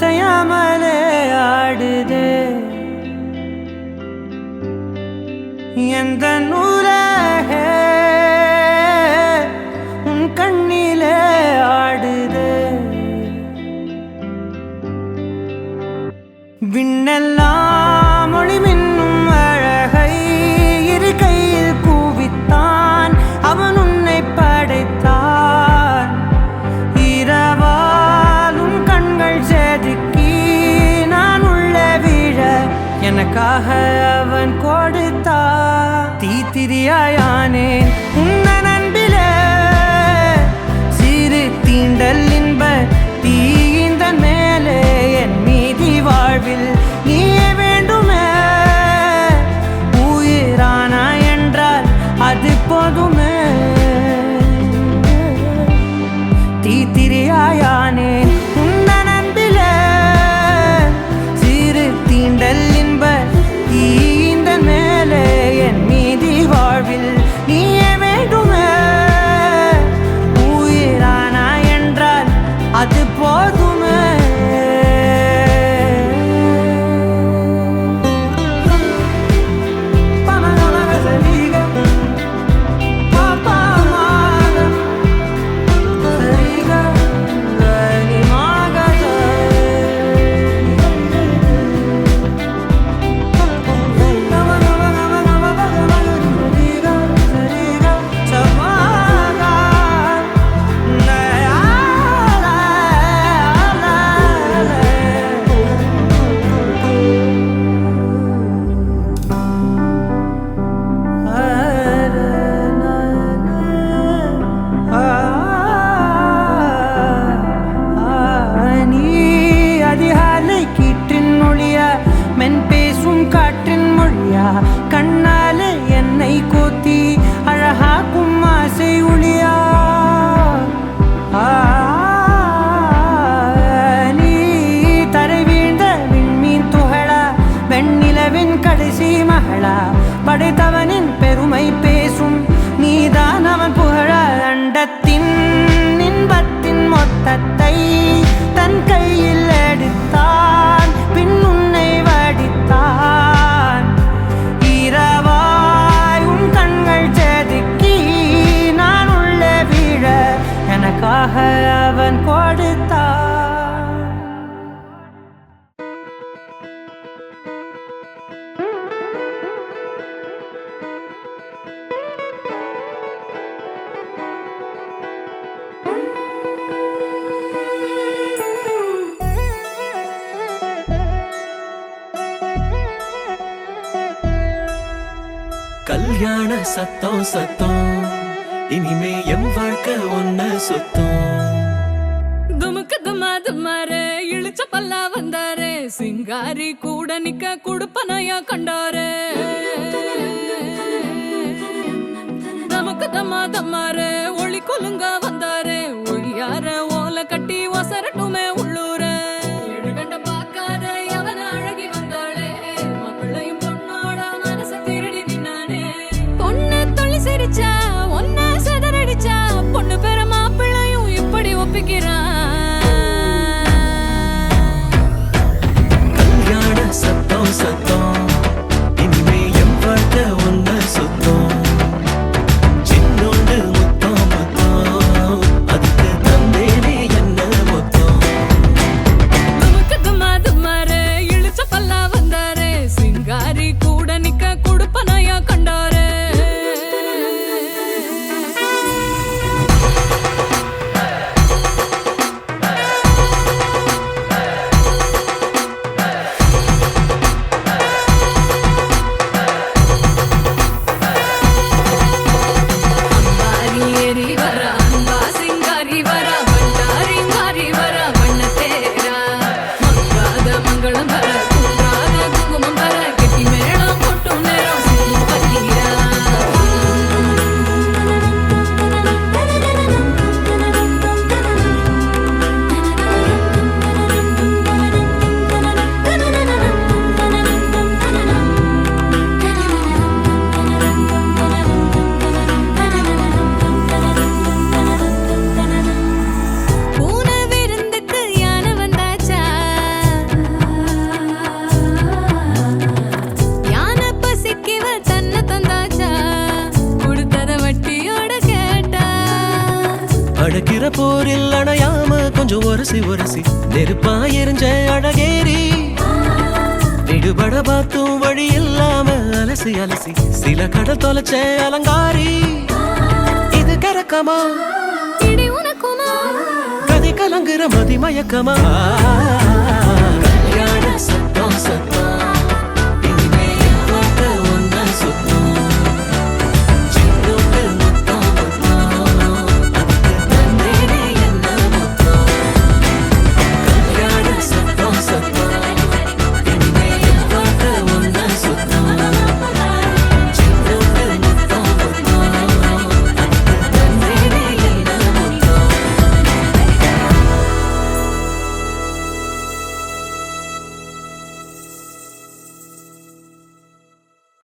அசையாமலே ஆடுதே எந்த நூலகே உன் கண்ணிலே ஆடுதே விண்ணெல்லாம் ஒளி மின்னும் அழகை இரு கையில் கூவித்தான் அவன் உன்னை படைத்தான் இரவால் உன் கண்கள் செதுக்கி நான் உள்ளே விழ எனக்காக அவன் கொடுத்தான் தீத்திரியாயானேன் உன்னன் அன்பிலே சிறு தீண்டல் இன்ப தீயிந்தன் மேலே என் மீதி வாழ்வில் நீயே வேண்டுமே உயிரானா என்றால் அது போதுமே தீத்திரியாயானேன் உன்னன் அன்பிலே சிறு தீண்டல் இன்ப தீயிந்தன் மேலே என் மீதி வாழ்வில் நீயே வேண்டுமே உயிரானா என்றால் அது போதுமே கண்ணாலே என்னை கோத்தி அழகாக்கும் ஆசை ஒளியா நீ தரை வீழ்ந்த விண்மீன் துகளா வெண்ணிலவின் கடைசி மகளா படைத்தவனின் பெருமை பேசும் நீதான் அவன் புகழ அண்டத்தின் இன்பத்தின் மொத்தத்தை தன் கையில் எடுத்தான் பின் உன்னை வடித்தான் இரவாய் உன் கண்கள் செதுக்கி நான் உள்ளே விழ எனக்காக அவன் கொடுத்தான் கல்யாண சத்தம் சத்தம் இனிமே என் வாழ்க்கை ஒன்ன சுத்தம் துமுக்கு துமாரு இழுச்ச பல்லா வந்தாரு சிங்காரி கூட நிக்க குடுப்பனையா கண்டாரு நமக்கு தம்மாரு ஒளி கொலுங்க வந்தாரு ஒளியார ஓலை கட்டி ஒசரட்டுமே உள்ளூர எழுகண்ட பாக்காத அவன அழகி வந்தாளே மப்பிள்ளையும் பொண்ணோட மனச திருடி நின்னானே பொண்ணு தொழில் சிரிச்சா ஒன்ன சதறடிச்சா பொண்ணு பேர மாப்பிள்ளையும் இப்படி ஒப்பிக்கிறான் கல்யாண சத்தம் சத்தம் இனிமே என் வாழ்க்கை ஒன்ன சுத்தம் சின்னோண்டு முத்தம் முத்தம் அது போரில் அணையாம கொஞ்சம் உரசி உரசி நெருப்பா எரிஞ்ச அழகேரி விடுபட பார்த்தும் வழி இல்லாம அலசி அலசி சில கடல் தொலைச்ச அலங்காரி இது கரக்கமா இடி உனக்குமா கதை கலங்குற மதி மயக்கமா